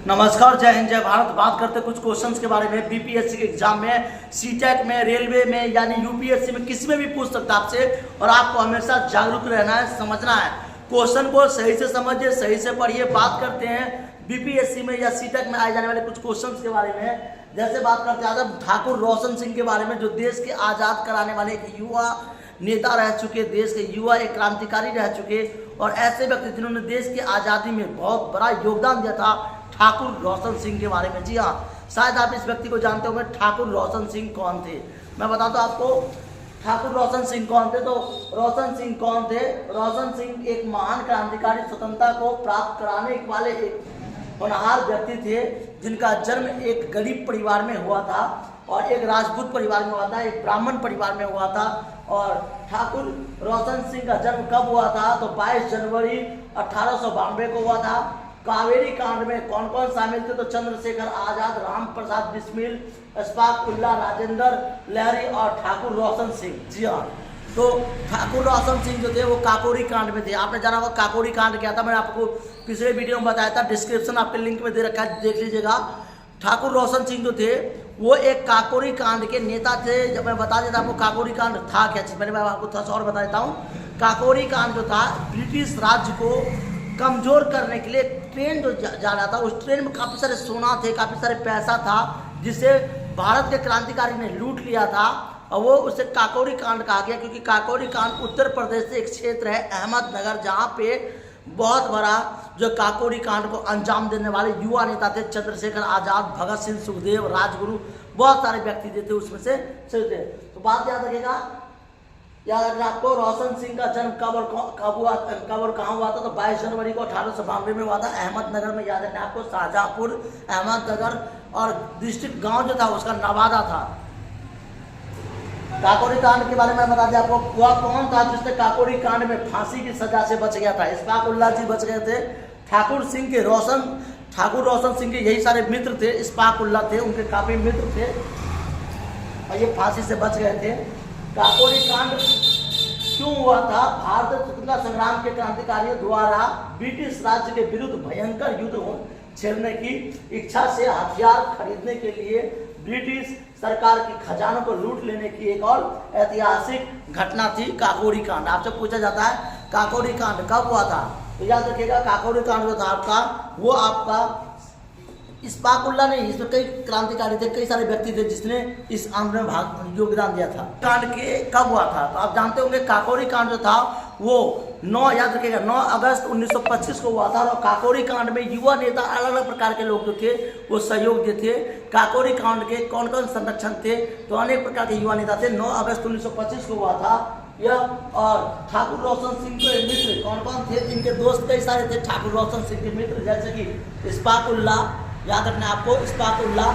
नमस्कार, जय हिंद, जय भारत। बात करते कुछ क्वेश्चंस के बारे में। बीपीएससी के एग्जाम में, सीटेट में, रेलवे में, यानी यूपीएससी में किसी में भी पूछ सकता है आपसे। और आपको हमेशा जागरूक रहना है, समझना है। क्वेश्चन को सही से समझिए, सही से पढ़िए। बात करते हैं बीपीएससी में या सीटेट में आए जाने वाले कुछ क्वेश्चन के बारे में। जैसे बात करते हैं आजम ठाकुर रोशन सिंह के बारे में, जो देश के आज़ाद कराने वाले एक युवा नेता रह चुके, देश के युवा एक क्रांतिकारी रह चुके और ऐसे व्यक्ति जिन्होंने देश की आज़ादी में बहुत बड़ा योगदान दिया था, ठाकुर रोशन सिंह के बारे में। जी हाँ, शायद आप इस व्यक्ति को जानते होंगे। ठाकुर रोशन सिंह कौन थे, मैं बताता हूँ आपको। ठाकुर रोशन सिंह कौन थे? तो रोशन सिंह कौन थे? रोशन सिंह एक महान क्रांतिकारी, स्वतंत्रता को प्राप्त कराने वाले एक होनहार व्यक्ति थे, जिनका जन्म एक गरीब परिवार में हुआ था और एक राजपूत परिवार में हुआ था, एक ब्राह्मण परिवार में हुआ था। और ठाकुर रोशन सिंह का जन्म कब हुआ था? तो 22 जनवरी 1892 को हुआ था। कावेरी कांड में कौन कौन शामिल थे? तो चंद्रशेखर आजाद, राम प्रसाद बिस्मिल, अशफाक उल्लाह, राजेंद्र लहरी और ठाकुर रोशन सिंह। जी हाँ, तो ठाकुर रोशन सिंह जो थे वो काकोरी कांड में थे। आपने जाना होगा काकोरी कांड क्या था, मैंने आपको पिछले वीडियो में बताया था। डिस्क्रिप्शन आपके लिंक में दे रखा है, देख लीजिएगा। ठाकुर रोशन सिंह जो थे वो एक काकोरी कांड के नेता थे। जब मैं बता देता आपको काकोरी कांड था क्या चीज़, मैं आपको थोड़ा सा और बता देता हूँ। काकोरी कांड जो था, ब्रिटिश राज्य को कमज़ोर करने के लिए ट्रेन जो जा रहा था, उस ट्रेन में काफ़ी सारे सोना थे, काफ़ी सारे पैसा था, जिसे भारत के क्रांतिकारी ने लूट लिया था और वो उसे काकोरी कांड कहा गया। क्योंकि काकोरी कांड उत्तर प्रदेश से एक क्षेत्र है, अहमदनगर, जहाँ पे बहुत बड़ा जो काकोरी कांड को अंजाम देने वाले युवा नेता थे चंद्रशेखर आजाद, भगत सिंह, सुखदेव, राजगुरु, बहुत सारे व्यक्ति थे उसमें से थे। तो बात याद रखिएगा, याद आपको रोशन सिंह का जन्म कब और कहाँ हुआ था? तो 22 जनवरी को 1892 में हुआ था, अहमदनगर में। याद रखना आपको, शाहजहाँपुर, अहमदनगर, और डिस्ट्रिक्ट गांव जो था उसका नवादा था। काकोरी कांड के बारे में बता दें आपको, वह कौन था जिसने काकोरी कांड में फांसी की सजा से बच गया था? इस्फाक उल्लाह जी बच गए थे। ठाकुर रोशन सिंह के यही सारे मित्र थे। इस्फाक उल्लाह थे, उनके काफी मित्र थे और ये फांसी से बच गए थे। काकोरी कांड क्यों हुआ था? भारतीय स्वतंत्रता संग्राम के क्रांतिकारियों द्वारा ब्रिटिश राज्य के विरुद्ध भयंकर युद्ध छेड़ने की इच्छा से हथियार खरीदने के लिए ब्रिटिश सरकार की खजानों को लूट लेने की एक और ऐतिहासिक घटना थी काकोरी कांड। आपसे पूछा जाता है काकोरी कांड कब हुआ था, तो याद रखिएगा काकोरी कांड जो था आपका, वो आपका इस्फाक उल्लाह नहीं, इसमें कई क्रांतिकारी थे, कई सारे व्यक्ति थे जिसने इस आंदोलन में योगदान दिया था। कांड के कब हुआ था? तो आप जानते होंगे काकोरी कांड जो था वो 9 याद रखिएगा 9 अगस्त 1925 को हुआ था। और काकोरी कांड में युवा नेता, अलग अलग प्रकार के लोग जो थे वो सहयोग देते थे। काकोरी कांड के कौन कौन संरक्षण थे? तो अनेक प्रकार के युवा नेता थे। 9 अगस्त 1925 को हुआ था यह। और ठाकुर रोशन सिंह के मित्र कौन कौन थे? इनके दोस्त कई सारे थे ठाकुर रोशन सिंह के मित्र, जैसे कि इस्फाक उल्लाह, याद रखना आपको, इस्फाक उल्लाह।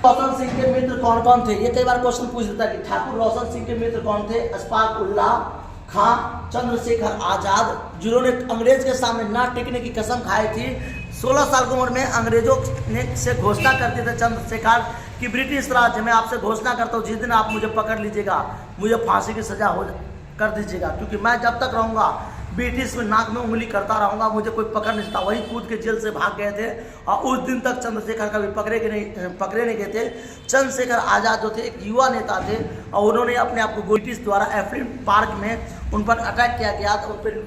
रोशन सिंह के मित्र कौन कौन थे? ये कई बार क्वेश्चन पूछ देता है कि ठाकुर रोशन सिंह के मित्र कौन थे? इस्फाक उल्लाह खां, चंद्रशेखर आजाद, जिन्होंने अंग्रेज के सामने ना टिकने की कसम खाई थी। 16 साल की उम्र में अंग्रेजों ने से घोषणा करते थे चंद्रशेखर कि ब्रिटिश राज्य में आपसे घोषणा करता हूँ, जिस दिन आप मुझे पकड़ लीजिएगा मुझे फांसी की सजा कर दीजिएगा, क्योंकि मैं जब तक रहूँगा ब्रिटिश में नाक में उंगली करता रहूँगा, मुझे कोई पकड़ नहीं सकता। वही कूद के जेल से भाग गए थे और उस दिन तक चंद्रशेखर कभी पकड़े नहीं गए थे। चंद्रशेखर आज़ाद जो थे एक युवा नेता थे और उन्होंने अपने आप को ब्रिटिश द्वारा एफिल पार्क में उन पर अटैक किया गया, तो उन पर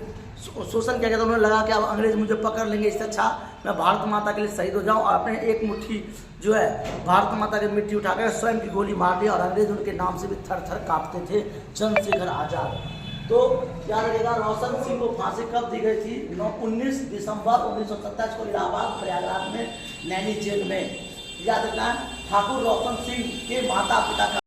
शोषण किया गया। तो उन्होंने लगा कि अब अंग्रेज मुझे पकड़ लेंगे, इससे अच्छा मैं भारत माता के लिए शहीद हो जाऊँ। और अपने एक मुट्ठी जो है भारत माता की मिट्टी उठाकर स्वयं की गोली मार दी और अंग्रेज उनके नाम से भी थर थर काँपते थे, चंद्रशेखर आज़ाद। तो याद रखिएगा रोशन सिंह को फांसी कब दी गई थी? 19 दिसंबर 1927 को इलाहाबाद प्रयागराज में नैनी जेल में। याद रखना ठाकुर रोशन सिंह के माता पिता का।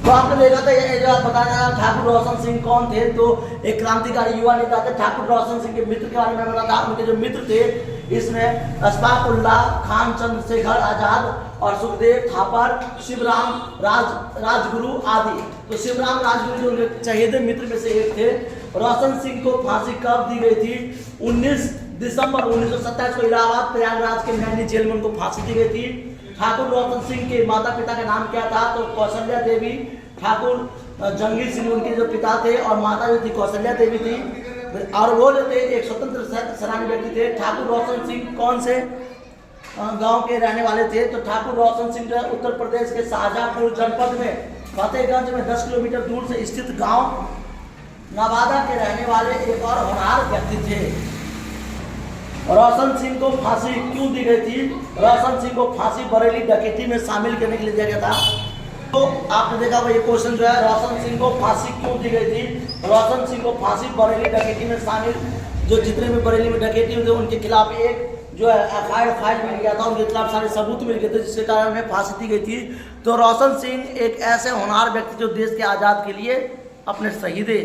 तो आपने देखा था ये जो आप बताया ठाकुर रोशन सिंह कौन थे, तो एक क्रांतिकारी युवा नेता थे। ठाकुर रोशन सिंह के मित्र के बारे में बताया, उनके जो मित्र थे इसमें इस्फाक उल्लाह खान, चंद्रशेखर आजाद और सुखदेव थापर, शिवराम राजगुरु आदि। तो शिवराम राजगुरु जो उनके चहेते मित्र में से एक थे। रोशन सिंह को फांसी कब दी गई थी? 19 दिसंबर 1927 को इलाहाबाद प्रयागराज के नैनी जेल में उनको फांसी दी गई थी। ठाकुर रोशन सिंह के माता पिता का नाम क्या था? तो कौशल्या देवी, ठाकुर जंगीर सिंह उनके जो पिता थे और माता जो थी कौशल्या देवी थी। और वो जो थे एक स्वतंत्र सेनानी व्यक्ति थे ठाकुर रोशन सिंह। कौन से गांव के रहने वाले थे? तो ठाकुर रोशन सिंह उत्तर प्रदेश के शाहजहांपुर जनपद में फतेहगंज में 10 किलोमीटर दूर से स्थित गांव नवादा के रहने वाले एक और होनहार व्यक्ति थे। रोशन सिंह को फांसी क्यों दी गई थी? रोशन सिंह को फांसी बरेली डकैती में शामिल करने के लिए दिया गया था। तो आपने देखा वो ये क्वेश्चन जो है, रोशन सिंह को फांसी क्यों दी गई थी? रोशन सिंह को फांसी बरेली डकैती में शामिल, जो जितने भी बरेली में डकैती हुई थे उनके खिलाफ एक जो है FIR फाइल मिल गया था, उनके खिलाफ सारे सबूत मिल गए थे, जिसके कारण उन्हें फांसी दी गई थी। तो रोशन सिंह एक ऐसे होनहार व्यक्ति जो देश के आज़ाद के लिए अपने शहीदे,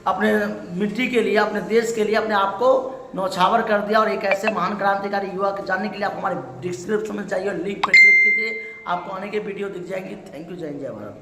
अपने मिट्टी के लिए, अपने देश के लिए अपने आप को नौछावर कर दिया। और एक ऐसे महान क्रांतिकारी युवा के जानने के लिए आप हमारे डिस्क्रिप्शन में जाइए और लिंक पर क्लिक कीजिए, आपको आने के वीडियो दिख जाएंगी। Thank you. जय हिंद, जय भारत।